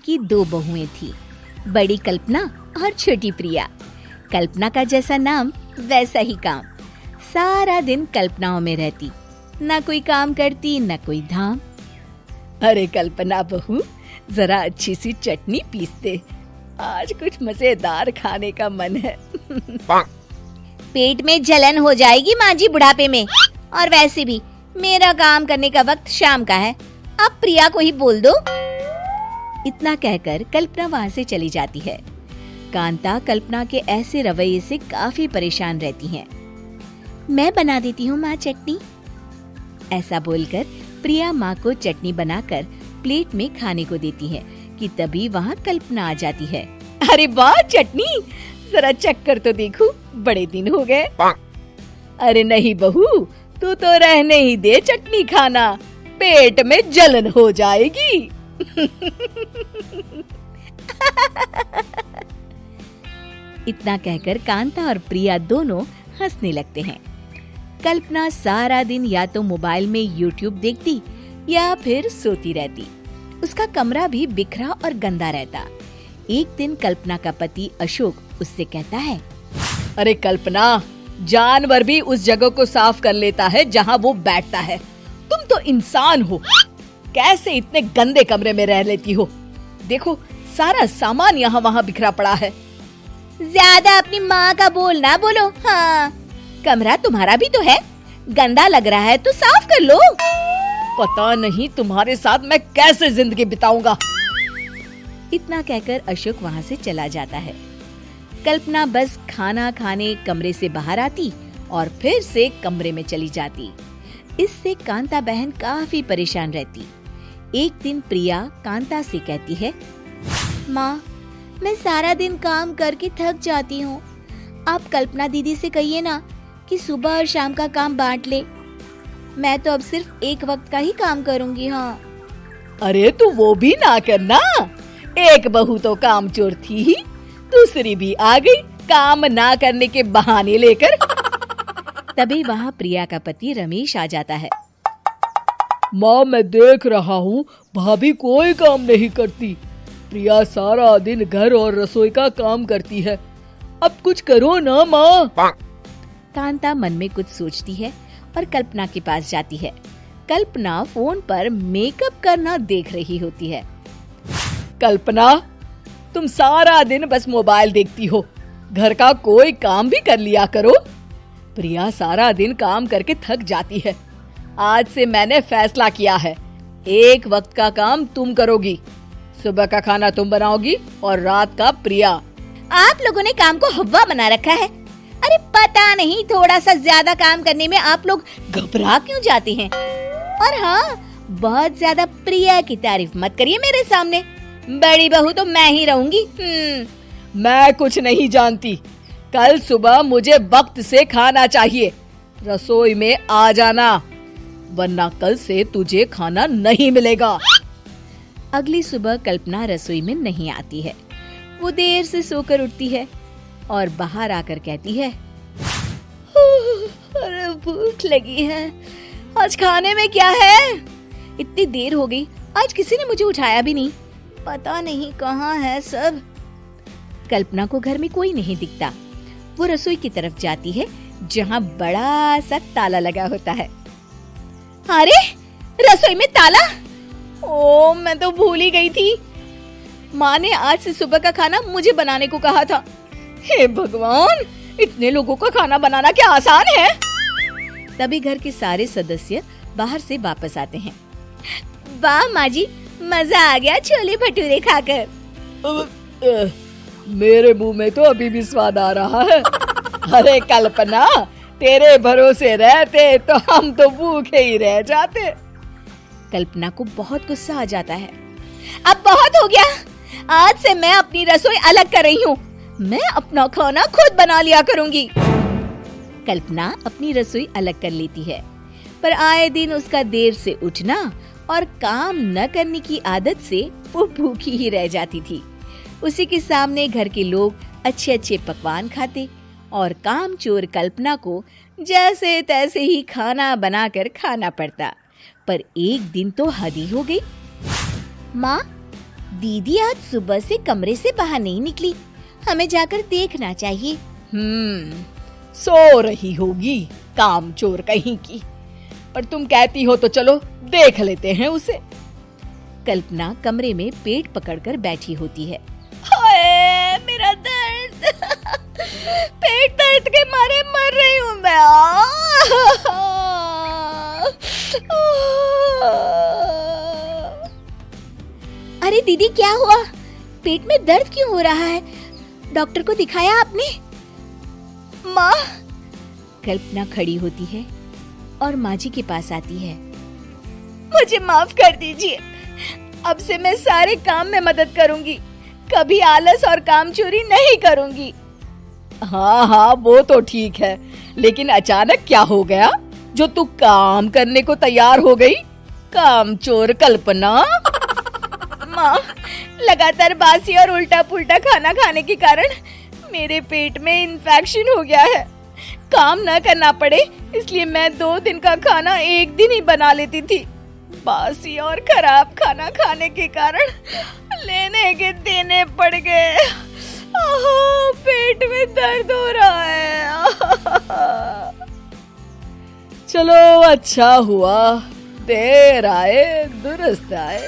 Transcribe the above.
की दो बहुएं थी, बड़ी कल्पना और छोटी प्रिया। कल्पना का जैसा नाम वैसा ही काम। सारा दिन कल्पनाओं में रहती, ना कोई काम करती न कोई धाम। अरे कल्पना बहू, जरा अच्छी सी चटनी पीस दे, आज कुछ मजेदार खाने का मन है। पेट में जलन हो जाएगी माँ जी बुढ़ापे में, और वैसे भी मेरा काम करने का वक्त शाम का है, अब प्रिया को ही बोल दो। इतना कहकर कल्पना वहाँ से चली जाती है। कांता कल्पना के ऐसे रवैये से काफी परेशान रहती हैं। मैं बना देती हूँ माँ चटनी। ऐसा बोलकर प्रिया माँ को चटनी बनाकर प्लेट में खाने को देती है कि तभी वहाँ कल्पना आ जाती है। अरे वाह चटनी, जरा चख कर तो देखूं, बड़े दिन हो गए। अरे नहीं बहू, तू तो रहने ही दे चटनी खाना, पेट में जलन हो जाएगी। इतना कहकर कांता और प्रिया दोनों हंसने लगते हैं। कल्पना सारा दिन या तो मोबाइल में यूट्यूब देखती या फिर सोती रहती। उसका कमरा भी बिखरा और गंदा रहता। एक दिन कल्पना का पति अशोक उससे कहता है, अरे कल्पना, जानवर भी उस जगह को साफ कर लेता है जहाँ वो बैठता है, तुम तो इंसान हो, कैसे इतने गंदे कमरे में रह लेती हो? देखो सारा सामान यहाँ वहाँ बिखरा पड़ा है। ज्यादा अपनी माँ का बोल ना बोलो। हाँ, कमरा तुम्हारा भी तो है, गंदा लग रहा है तो साफ कर लो। पता नहीं तुम्हारे साथ मैं कैसे जिंदगी बिताऊंगा। इतना कहकर अशोक वहाँ से चला जाता है। कल्पना बस खाना खाने कमरे से बाहर आती और फिर से कमरे में चली जाती। इससे कांता बहन काफी परेशान रहती। एक दिन प्रिया कांता से कहती है, माँ, मैं सारा दिन काम करके थक जाती हूँ, आप कल्पना दीदी से कहिए ना कि सुबह और शाम का काम बांट ले। मैं तो अब सिर्फ एक वक्त का ही काम करूँगी। हाँ। अरे तू वो भी ना करना, एक बहू तो कामचोर थी ही, दूसरी भी आ गई काम ना करने के बहाने लेकर। तभी वहाँ प्रिया का पति रमेश आ जाता है। माँ, मैं देख रहा हूँ भाभी कोई काम नहीं करती, प्रिया सारा दिन घर और रसोई का काम करती है, अब कुछ करो ना माँ। कांता मन में कुछ सोचती है और कल्पना के पास जाती है। कल्पना फोन पर मेकअप करना देख रही होती है। कल्पना, तुम सारा दिन बस मोबाइल देखती हो, घर का कोई काम भी कर लिया करो। प्रिया सारा दिन काम करके थक जाती है। आज से मैंने फैसला किया है, एक वक्त का काम तुम करोगी, सुबह का खाना तुम बनाओगी और रात का प्रिया। आप लोगों ने काम को हवा बना रखा है। अरे पता नहीं थोड़ा सा ज्यादा काम करने में आप लोग घबरा क्यों जाते हैं। और हाँ, बहुत ज्यादा प्रिया की तारीफ मत करिए मेरे सामने, बड़ी बहू तो मैं ही रहूंगी। मैं कुछ नहीं जानती, कल सुबह मुझे वक्त से खाना चाहिए, रसोई में आ जाना, वरना कल से तुझे खाना नहीं मिलेगा। अगली सुबह कल्पना रसोई में नहीं आती है। वो देर से सोकर उठती है और बाहर आकर कहती है, अरे भूख लगी है, आज खाने में क्या है? इतनी देर हो गई, आज किसी ने मुझे उठाया भी नहीं, पता नहीं कहाँ है सब। कल्पना को घर में कोई नहीं दिखता। वो रसोई की तरफ जाती है जहाँ बड़ा सा ताला लगा होता है। अरे रसोई में ताला? ओ, मैं तो भूल ही गई थी। माँ ने आज से सुबह का खाना मुझे बनाने को कहा था। हे भगवान, इतने लोगों का खाना बनाना क्या आसान है? तभी घर के सारे सदस्य बाहर से वापस आते हैं। वाह माँ जी, मजा आ गया छोले भटूरे खाकर। मेरे मुंह में तो अभी भी स्वाद आ रहा है। अरे कल्पना, तेरे भरोसे रहते तो हम तो भूखे ही रह जाते। कल्पना को बहुत गुस्सा आ जाता है। अब बहुत हो गया, आज से मैं अपनी रसोई अलग कर रही हूँ, मैं अपना खाना खुद बना लिया करूँगी। कल्पना अपनी रसोई अलग कर लेती है, पर आए दिन उसका देर से उठना और काम न करने की आदत से वो भूखी ही रह जाती थी। उसी के सामने घर के लोग अच्छे अच्छे पकवान खाते और कामचोर कल्पना को जैसे तैसे ही खाना बनाकर खाना पड़ता। पर एक दिन तो हद ही हो गई। माँ, दीदी आज सुबह से कमरे से बाहर नहीं निकली, हमें जाकर देखना चाहिए। सो रही होगी कामचोर कहीं की, पर तुम कहती हो तो चलो देख लेते हैं उसे। कल्पना कमरे में पेट पकड़कर बैठी होती है। हाय मेरा दर्द, पेट दर्द के मारे मर रही हूँ मैं। अरे दीदी क्या हुआ, पेट में दर्द क्यों हो रहा है? डॉक्टर को दिखाया आपने? माँ। कल्पना खड़ी होती है और माँ जी के पास आती है। मुझे माफ कर दीजिए, अब से मैं सारे काम में मदद करूंगी, कभी आलस और काम चोरी नहीं करूंगी। हाँ हाँ वो तो ठीक है, लेकिन अचानक क्या हो गया जो तू काम करने को तैयार हो गई? कामचोर कल्पना। माँ, लगातार बासी और उल्टा पुल्टा खाना खाने के कारण मेरे पेट में इन्फेक्शन हो गया है। काम न करना पड़े इसलिए मैं 2 दिन का खाना एक दिन ही बना लेती थी। बासी और खराब खाना खाने के कारण लेने के देने पड़ गए। पेट में दर्द हो रहा है। चलो अच्छा हुआ, देर आए दुरुस्त आए।